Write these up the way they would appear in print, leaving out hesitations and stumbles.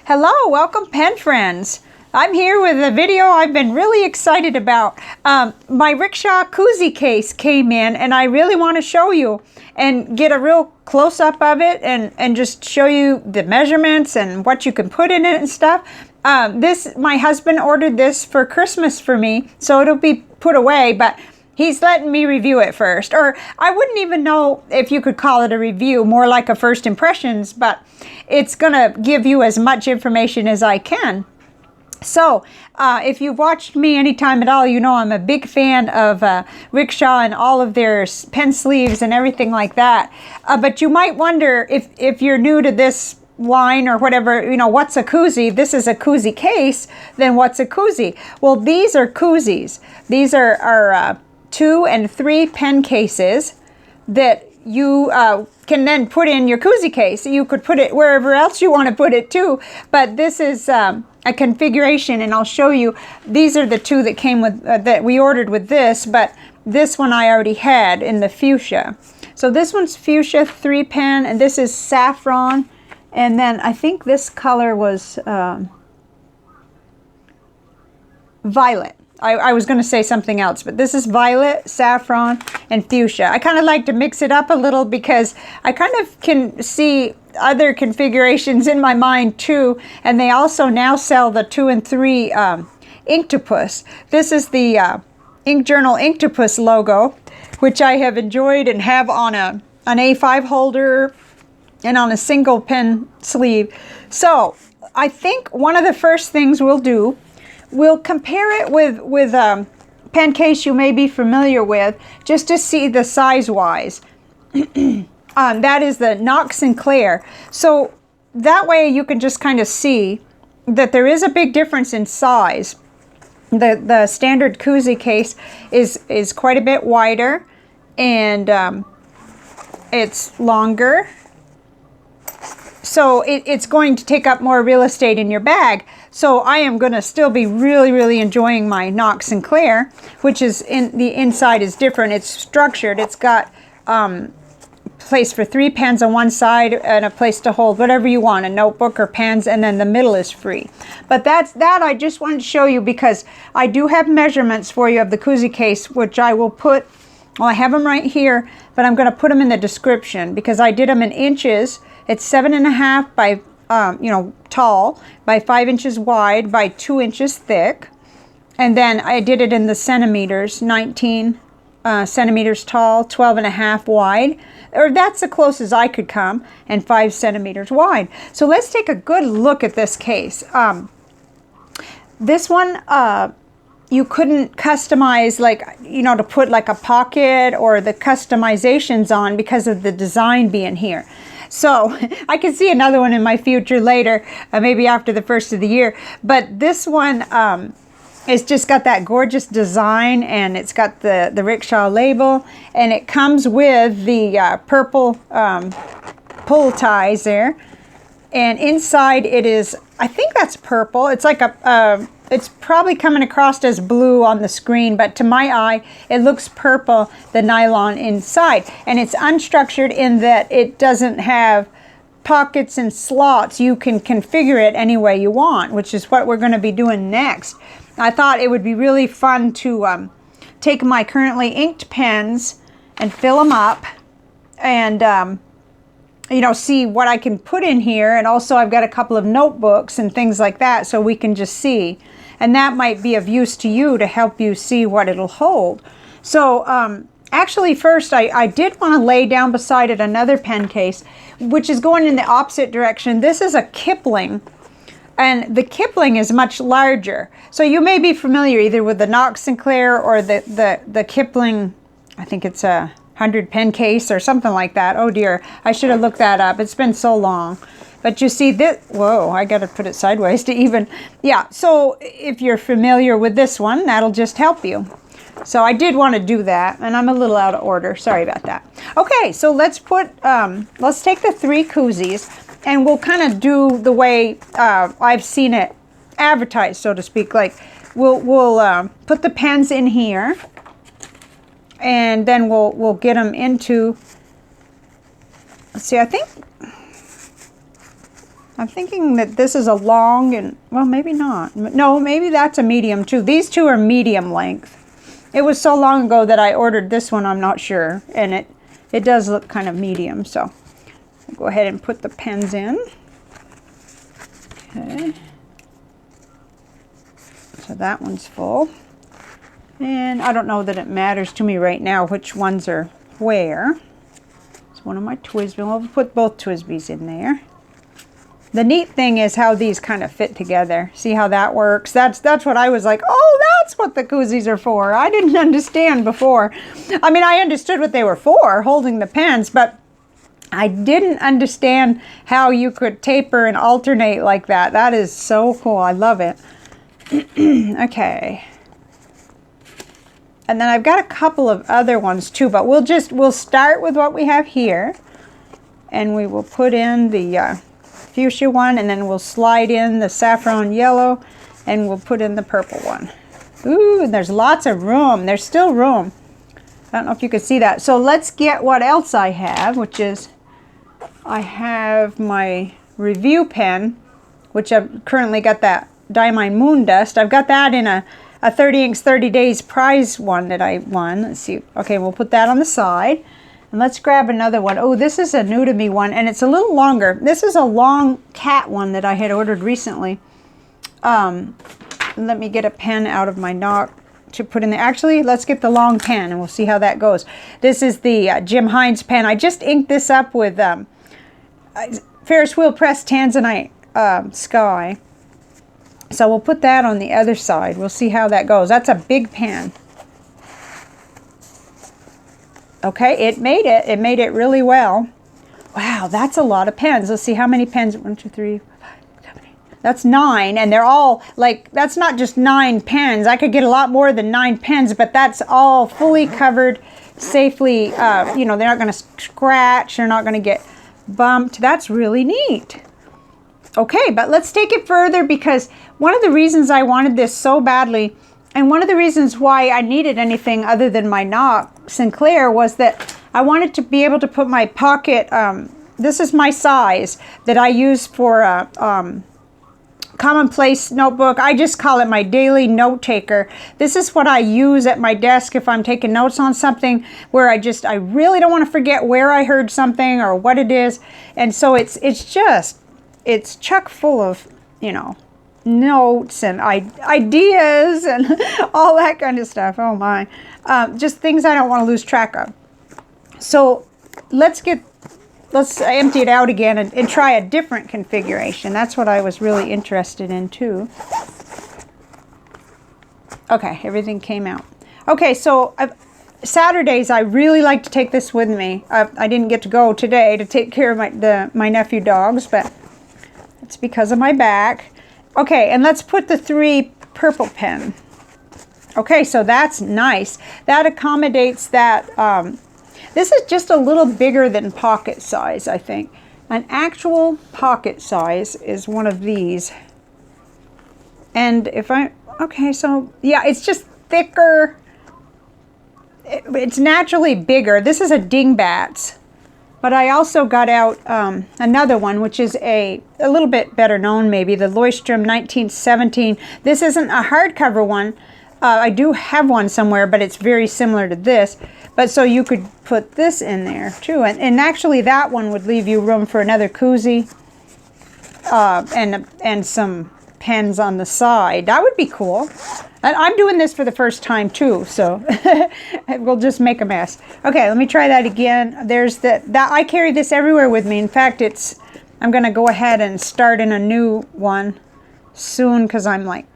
Hello, welcome pen friends. I'm here with a video I've been really excited about. My Rickshaw Coozy Case came in and I really want to show you and get a real close-up of it and just show you the measurements and what you can put in it and stuff. My husband ordered this for Christmas for me, so it'll be put away, but he's letting me review it first. Or I wouldn't even know if you could call it a review, more like a first impressions, but it's gonna give you as much information as I can. So, if you've watched me anytime at all, you know I'm a big fan of Rickshaw and all of their pen sleeves and everything like that. But you might wonder if you're new to this line or whatever, you know, what's a koozie? This is a koozie case, then what's a koozie? Well, these are koozies. These are 2 and 3 pen cases that you can then put in your koozie case. You could put it wherever else you want to put it too, but this is a configuration, and I'll show you. These are the 2 that came with that we ordered with this, but this one I already had in the fuchsia. So this one's fuchsia 3 pen, and this is saffron, and then I think this color was violet. I was going to say something else, but this is violet, saffron, and fuchsia. I kind of like to mix it up a little because I kind of can see other configurations in my mind too, and they also now sell the 2 and 3 Inktopus. This is the Ink Journal Inktopus logo, which I have enjoyed and have on an A5 holder and on a single pen sleeve. So I think one of the first things we'll do, we'll compare it with a pen case you may be familiar with, just to see the size-wise. That is the Nock Sinclair. So that way you can just kind of see that there is a big difference in size. The standard koozie case is quite a bit wider, and it's longer. So it's going to take up more real estate in your bag. So I am going to still be really enjoying my Nock Sinclair, which is the inside is different. It's structured. It's got place for 3 pens on one side and a place to hold whatever you want, a notebook or pens, and then the middle is free. But that I just wanted to show you because I do have measurements for you of the koozie case, which I will put, well, I have them right here, but I'm going to put them in the description because I did them in inches. It's 7.5 by tall by 5 inches wide by 2 inches thick, and then I did it in the centimeters, 19 centimeters tall, 12.5 wide, or that's the closest I could come, and 5 centimeters wide. So let's take a good look at this case. This one you couldn't customize, like, you know, to put like a pocket or the customizations on because of the design being here. So I can see another one in my future later, maybe after the first of the year. But this one it's just got that gorgeous design, and it's got the Rickshaw label, and it comes with the purple pull ties there. And inside it is, I think that's purple. It's like it's probably coming across as blue on the screen, but to my eye, it looks purple, the nylon inside. And it's unstructured in that it doesn't have pockets and slots. You can configure it any way you want, which is what we're going to be doing next. I thought it would be really fun to take my currently inked pens and fill them up and see what I can put in here. And also I've got a couple of notebooks and things like that, so we can just see. And that might be of use to you to help you see what it'll hold. So actually first I did want to lay down beside it another pen case, which is going in the opposite direction. This is a Kipling, and the Kipling is much larger. So you may be familiar either with the Nock Sinclair or the Kipling, I think it's a 100 pen case or something like that. Oh dear, I should have looked that up. It's been so long. But you see this, whoa, I got to put it sideways to even, yeah. So if you're familiar with this one, that'll just help you. So I did want to do that, and I'm a little out of order. Sorry about that. Okay, so let's take the 3 koozies, and we'll kind of do the way I've seen it advertised, so to speak. Like we'll put the pens in here, and then we'll get them into. Let's see. I'm thinking that this is a long and, well, maybe not. No, maybe that's a medium too. These two are medium length. It was so long ago that I ordered this one, I'm not sure. And it does look kind of medium, so I'll go ahead and put the pens in. Okay. So that one's full. And I don't know that it matters to me right now which ones are where. It's one of my TWSBIs. We'll put both TWSBIs in there. The neat thing is how these kind of fit together. See how that works? That's what I was like, oh, that's what the koozies are for. I didn't understand before. I mean, I understood what they were for, holding the pens, but I didn't understand how you could taper and alternate like that. That is so cool. I love it. Okay. And then I've got a couple of other ones too, but we'll start with what we have here. And we will put in the fuchsia one, and then we'll slide in the saffron yellow, and we'll put in the purple one. Ooh, and there's lots of room. There's still room. I don't know if you can see that. So let's get what else I have, which is I have my review pen, which I've currently got that Diamond Moon Dust. I've got that in a 30 inks 30 days prize one that I won. Let's see. Okay, we'll put that on the side. And let's grab another one. Oh, this is a new to me one, and it's a little longer. This is a long cat one that I had ordered recently. Let me get a pen out of my Nock to put in there. Actually, let's get the long pen, and we'll see how that goes. This is the Jim Hines pen. I just inked this up with Ferris Wheel Press Tanzanite Sky. So we'll put that on the other side. We'll see how that goes. That's a big pen. Okay, it made it. It made it really well. Wow, that's a lot of pens. Let's see how many pens. 1, 2, 3, 4, 5, 7, 8. That's 9, and they're all like, that's not just 9 pens. I could get a lot more than 9 pens, but that's all fully covered, safely. You know, they're not going to scratch. They're not going to get bumped. That's really neat. Okay, but let's take it further, because one of the reasons I wanted this so badly, and one of the reasons why I needed anything other than my Nock Sinclair, was that I wanted to be able to put my pocket, this is my size that I use for a commonplace notebook. I just call it my daily note taker. This is what I use at my desk if I'm taking notes on something where I really don't want to forget where I heard something or what it is. And so it's chock full of, you know, notes and ideas and all that kind of stuff. Oh my. Just things I don't want to lose track of. So let's empty it out again and try a different configuration. That's what I was really interested in too. Okay, everything came out. Okay, so Saturdays I really like to take this with me. I didn't get to go today to take care of my nephew dogs, but it's because of my back. Okay, and let's put the 3 purple pen. Okay, so that's nice. That accommodates that. This is just a little bigger than pocket size, I think. An actual pocket size is one of these. And okay, so yeah, it's just thicker. It's naturally bigger. This is a Dingbats. But I also got out another one, which is a little bit better known, maybe, the Leuchtturm 1917. This isn't a hardcover one. I do have one somewhere, but it's very similar to this. But so you could put this in there, too. And actually, that one would leave you room for another koozie and some pens on the side. That would be cool. And I'm doing this for the first time too, so we'll just make a mess. Okay, let me try that again. There's that I carry this everywhere with me. In fact, I'm going to go ahead and start in a new one soon, because I'm like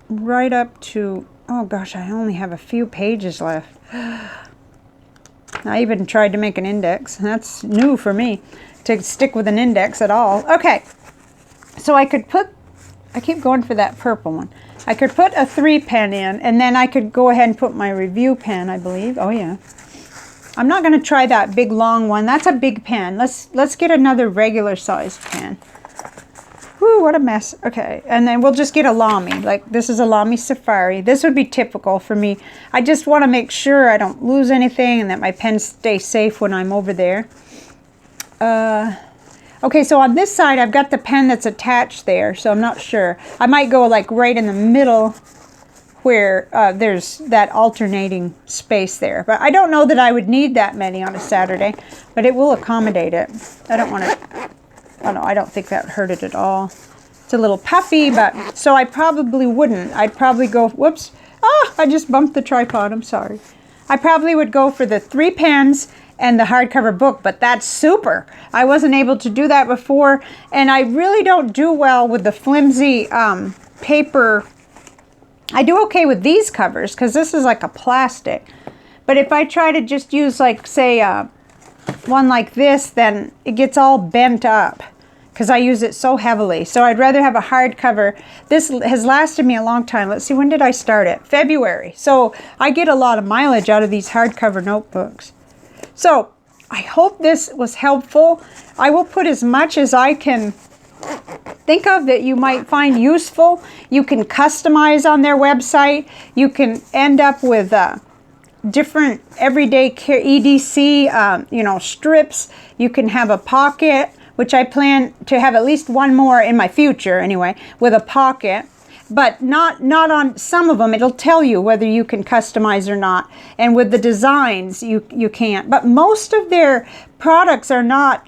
right up to, oh gosh, I only have a few pages left. I even tried to make an index. That's new for me, to stick with an index at all. Okay, so I keep going for that purple one. I could put a 3 pen in, and then I could go ahead and put my review pen, I believe. Oh yeah. I'm not going to try that big long one. That's a big pen. Let's get another regular sized pen. Whew, what a mess. Okay, and then we'll just get a Lamy. Like, this is a Lamy Safari. This would be typical for me. I just want to make sure I don't lose anything and that my pens stay safe when I'm over there. Okay, so on this side, I've got the pen that's attached there, so I'm not sure. I might go like right in the middle where there's that alternating space there. But I don't know that I would need that many on a Saturday, but it will accommodate it. I don't want to, oh no, I don't think that hurt it at all. It's a little puffy, but, so I probably wouldn't. I'd probably go, whoops, I just bumped the tripod, I'm sorry. I probably would go for the 3 pens and the hardcover book, but that's super. I wasn't able to do that before, and I really don't do well with the flimsy paper. I do okay with these covers because this is like a plastic, but if I try to just use like, say, one like this, then it gets all bent up because I use it so heavily. So I'd rather have a hardcover. This has lasted me a long time. Let's see, when did I start it? February. So I get a lot of mileage out of these hardcover notebooks. So I hope this was helpful. I will put as much as I can think of that you might find useful. You can customize on their website. You can end up with different everyday care EDC, you know, strips. You can have a pocket, which I plan to have at least one more in my future anyway, with a pocket. But not on some of them. It'll tell you whether you can customize or not. And with the designs, you can't. But most of their products are not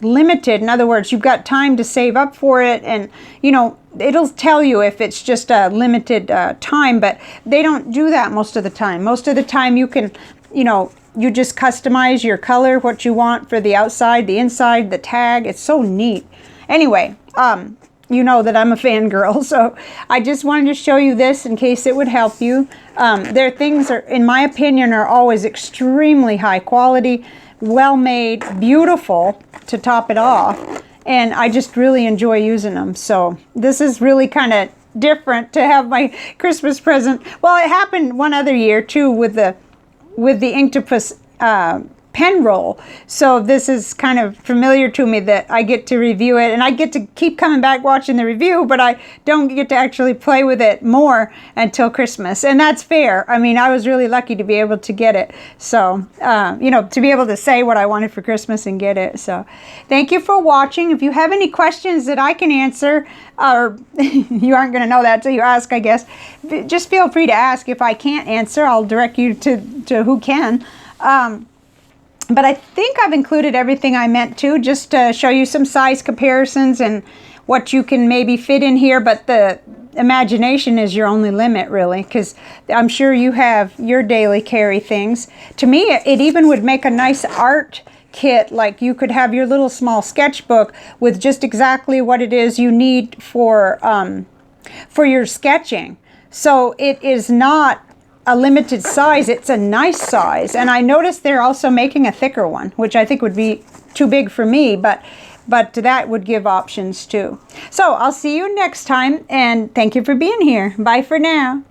limited. In other words, you've got time to save up for it, and you know, it'll tell you if it's just a limited time, but they don't do that most of the time. Most of the time you can, you know, you just customize your color, what you want for the outside, the inside, the tag. It's so neat. Anyway, you know that I'm a fangirl, so I just wanted to show you this in case it would help you. Their things are, in my opinion, are always extremely high quality, well made, beautiful to top it off, and I just really enjoy using them. So this is really kind of different to have my Christmas present. Well, it happened one other year too with the Inktopus pen roll. So this is kind of familiar to me that I get to review it, and I get to keep coming back watching the review, but I don't get to actually play with it more until Christmas. And that's fair. I mean, I was really lucky to be able to get it. So, you know, to be able to say what I wanted for Christmas and get it. So thank you for watching. If you have any questions that I can answer, or you aren't going to know that until you ask, I guess, just feel free to ask. If I can't answer, I'll direct you to who can. But I think I've included everything I meant to, just to show you some size comparisons and what you can maybe fit in here. But the imagination is your only limit, really, because I'm sure you have your daily carry things. To me, it even would make a nice art kit. Like you could have your little small sketchbook with just exactly what it is you need for your sketching. So it is not a limited size, it's a nice size. And I noticed they're also making a thicker one, which I think would be too big for me, but that would give options too. So I'll see you next time, and thank you for being here. Bye for now.